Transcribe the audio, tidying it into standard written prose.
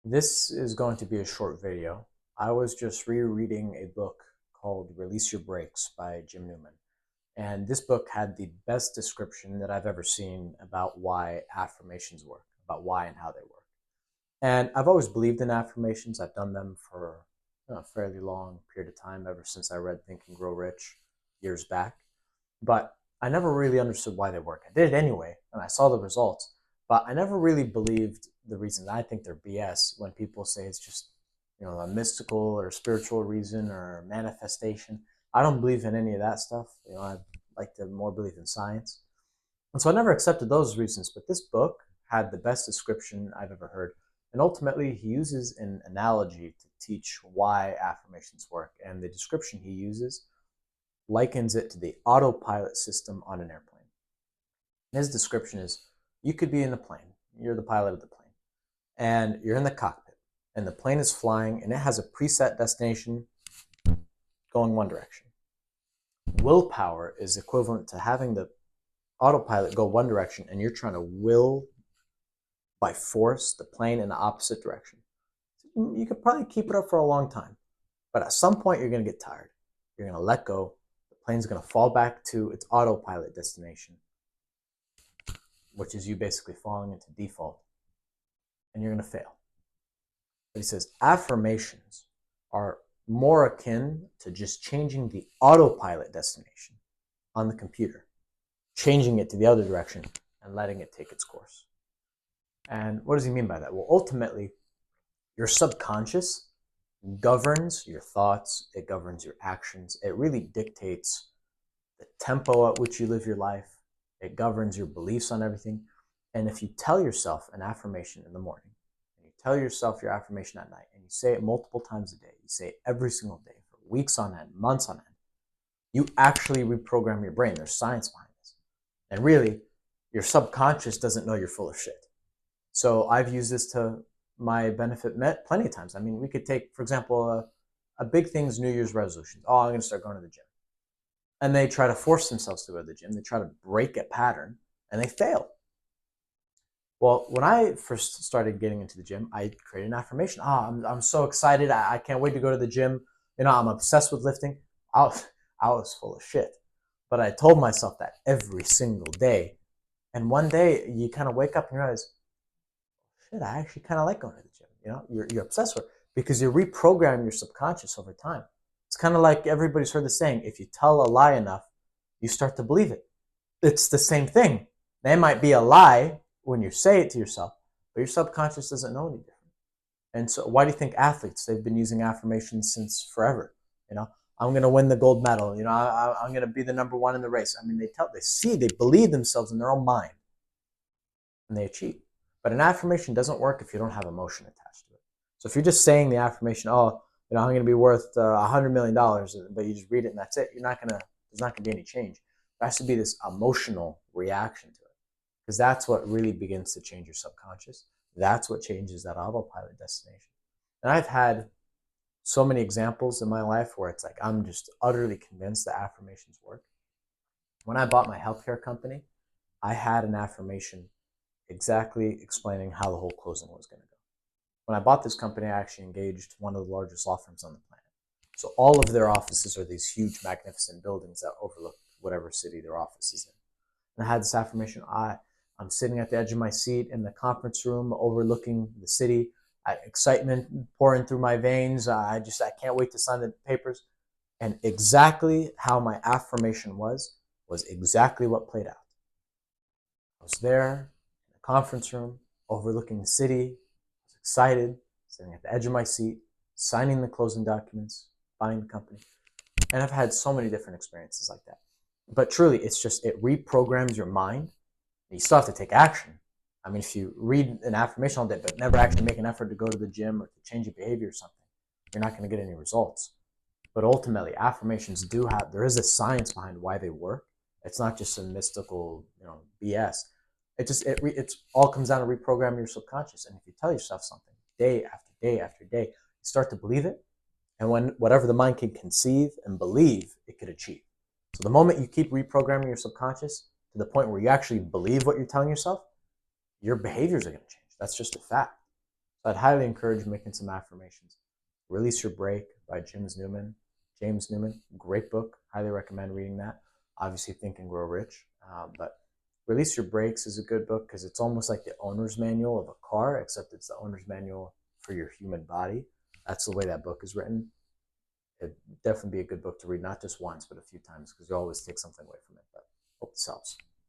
This is going to be a short video. I was just rereading a book called Release Your Brakes by Jim Newman. And this book had the best description that I've ever seen about why affirmations work, about why and how they work. And I've always believed in affirmations. I've done them for a fairly long period of time, ever since I read Think and Grow Rich years back. But I never really understood why they work. I did it anyway, and I saw the results, but I never really believed the reasons. I think they're BS when people say it's just, a mystical or spiritual reason or manifestation. I don't believe in any of that stuff. I like to more believe in science. And so I never accepted those reasons, but this book had the best description I've ever heard. And ultimately, he uses an analogy to teach why affirmations work. And the description he uses likens it to the autopilot system on an airplane. His description is you could be in the plane, you're the pilot of the plane, and you're in the cockpit, and the plane is flying, and it has a preset destination going one direction. Willpower is equivalent to having the autopilot go one direction, and you're trying to will by force the plane in the opposite direction. You could probably keep it up for a long time, but at some point you're going to get tired. You're going to let go. The plane's going to fall back to its autopilot destination, which is you basically falling into default, and you're going to fail. But he says affirmations are more akin to just changing the autopilot destination on the computer, changing it to the other direction and letting it take its course. And what does he mean by that? Well, ultimately, your subconscious governs your thoughts, it governs your actions, it really dictates the tempo at which you live your life, it governs your beliefs on everything. And if you tell yourself an affirmation in the morning, and you tell yourself your affirmation at night, and you say it multiple times a day, you say it every single day for weeks on end, months on end, you actually reprogram your brain. There's science behind this. And really, your subconscious doesn't know you're full of shit. So I've used this to my benefit plenty of times. I mean, we could take, for example, a big thing is New Year's resolutions. Oh, I'm going to start going to the gym. And they try to force themselves to go to the gym. They try to break a pattern, and they fail. Well, when I first started getting into the gym, I created an affirmation. I'm so excited. I can't wait to go to the gym. I'm obsessed with lifting. I was, I was full of shit. But I told myself that every single day. And one day you kind of wake up and realize, shit, I actually kind of like going to the gym. You're obsessed with it because you're reprogramming your subconscious over time. It's kind of like everybody's heard the saying, if you tell a lie enough, you start to believe it. It's the same thing. They might be a lie when you say it to yourself, but your subconscious doesn't know any different. And so why do you think athletes, they've been using affirmations since forever? I'm going to win the gold medal. I'm going to be the number one in the race. I mean, they believe themselves in their own mind, and they achieve. But an affirmation doesn't work if you don't have emotion attached to it. So if you're just saying the affirmation, I'm going to be worth $100 million, but you just read it and that's it, there's not going to be any change. There has to be this emotional reaction to it, because that's what really begins to change your subconscious. That's what changes that autopilot destination. And I've had so many examples in my life where it's like I'm just utterly convinced that affirmations work. When I bought my healthcare company, I had an affirmation exactly explaining how the whole closing was going to go. When I bought this company, I actually engaged one of the largest law firms on the planet. So all of their offices are these huge, magnificent buildings that overlook whatever city their office is in. And I had this affirmation, I'm sitting at the edge of my seat in the conference room overlooking the city. Excitement pouring through my veins. I can't wait to sign the papers. And exactly how my affirmation was exactly what played out. I was there in the conference room overlooking the city. I was excited, sitting at the edge of my seat, signing the closing documents, buying the company. And I've had so many different experiences like that. But truly, it reprograms your mind. You still have to take action. I mean, if you read an affirmation all day, but never actually make an effort to go to the gym or to change your behavior or something, you're not going to get any results. But ultimately, affirmations there is a science behind why they work. It's not just some mystical, BS. It all comes down to reprogramming your subconscious. And if you tell yourself something day after day after day, you start to believe it. And when whatever the mind can conceive and believe, it could achieve. So the moment you keep reprogramming your subconscious to the point where you actually believe what you're telling yourself, your behaviors are going to change. That's just a fact. So I'd highly encourage making some affirmations. Release Your Break by James Newman, great book. Highly recommend reading that. Obviously, Think and Grow Rich, but Release Your Brakes is a good book because it's almost like the owner's manual of a car, except it's the owner's manual for your human body. That's the way that book is written. It'd definitely be a good book to read, not just once, but a few times, because you always take something away from it. But hope this helps.